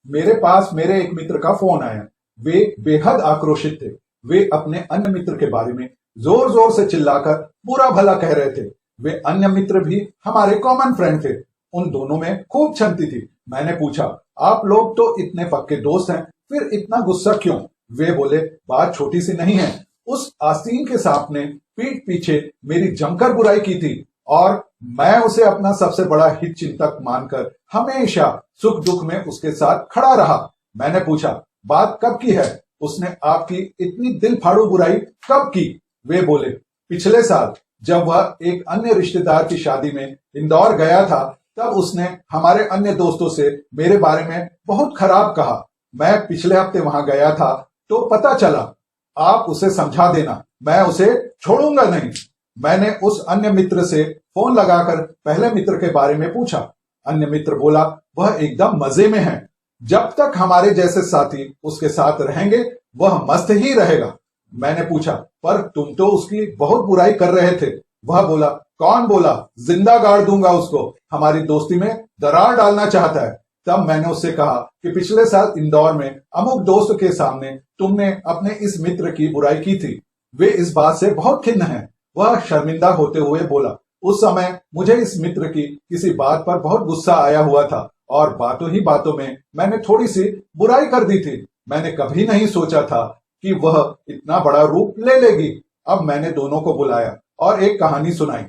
मेरे पास मेरे एक मित्र का फोन आया। वे बेहद आक्रोशित थे। वे अपने अन्य मित्र के बारे में जोर जोर से चिल्लाकर बुरा भला कह रहे थे। वे अन्य मित्र भी हमारे कॉमन फ्रेंड थे। उन दोनों में खूब छनती थी। मैंने पूछा, आप लोग तो इतने पक्के दोस्त हैं, फिर इतना गुस्सा क्यों? वे बोले, बात छोटी सी नहीं है। उस आस्तीन के सांप ने पीठ पीछे मेरी जमकर बुराई की थी और मैं उसे अपना सबसे बड़ा हित चिंतक मानकर हमेशा सुख दुख में उसके साथ खड़ा रहा। मैंने पूछा, बात कब की है? उसने आपकी इतनी दिल फाड़ू बुराई कब की? वे बोले, पिछले साल जब वह एक अन्य रिश्तेदार की शादी में इंदौर गया था, तब उसने हमारे अन्य दोस्तों से मेरे बारे में बहुत खराब कहा। मैं पिछले हफ्ते वहां गया था तो पता चला। आप उसे समझा देना, मैं उसे छोड़ूंगा नहीं। मैंने उस अन्य मित्र से फोन लगाकर पहले मित्र के बारे में पूछा। अन्य मित्र बोला, वह एकदम मजे में है। जब तक हमारे जैसे साथी उसके साथ रहेंगे वह मस्त ही रहेगा। मैंने पूछा, पर तुम तो उसकी बहुत बुराई कर रहे थे। वह बोला, कौन बोला? जिंदा गाड़ दूंगा उसको। हमारी दोस्ती में दरार डालना चाहता है। तब मैंने उससे कहा कि पिछले साल इंदौर में अमुक दोस्त के सामने तुमने अपने इस मित्र की बुराई की थी। वे इस बात से बहुत खिन्न हैं। वह शर्मिंदा होते हुए बोला, उस समय मुझे इस मित्र की किसी बात पर बहुत गुस्सा आया हुआ था और बातों ही बातों में मैंने थोड़ी सी बुराई कर दी थी। मैंने कभी नहीं सोचा था कि वह इतना बड़ा रूप ले लेगी। अब मैंने दोनों को बुलाया और एक कहानी सुनाई।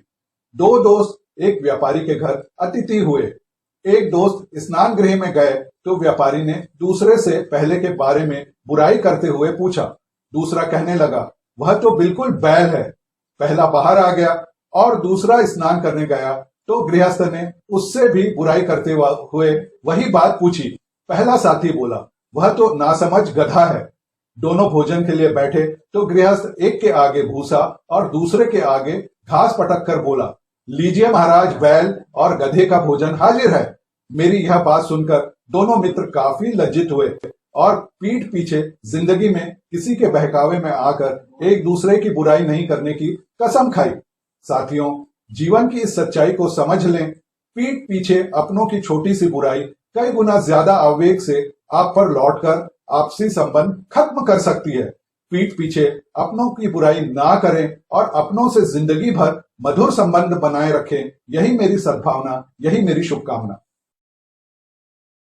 दो दोस्त एक व्यापारी के घर अतिथि हुए। एक दोस्त स्नान गृह में गए तो व्यापारी ने दूसरे से पहले के बारे में बुराई करते हुए पूछा। दूसरा कहने लगा, वह तो बिल्कुल बैल है। पहला बाहर आ गया और दूसरा स्नान करने गया तो गृहस्थ ने उससे भी बुराई करते हुए वही बात पूछी। पहला साथी बोला, वह तो नासमझ गधा है। दोनों भोजन के लिए बैठे तो गृहस्थ एक के आगे भूसा और दूसरे के आगे घास पटक कर बोला, लीजिए महाराज, बैल और गधे का भोजन हाजिर है। मेरी यह बात सुनकर दोनों मित्र काफी लज्जित हुए और पीठ पीछे जिंदगी में किसी के बहकावे में आकर एक दूसरे की बुराई नहीं करने की कसम खाई। साथियों, जीवन की इस सच्चाई को समझ लें। पीठ पीछे अपनों की छोटी सी बुराई कई गुना ज्यादा आवेग से आप पर लौटकर आपसी संबंध खत्म कर सकती है। पीठ पीछे अपनों की बुराई ना करें और अपनों से जिंदगी भर मधुर संबंध बनाए रखें। यही मेरी सद्भावना, यही मेरी शुभकामना।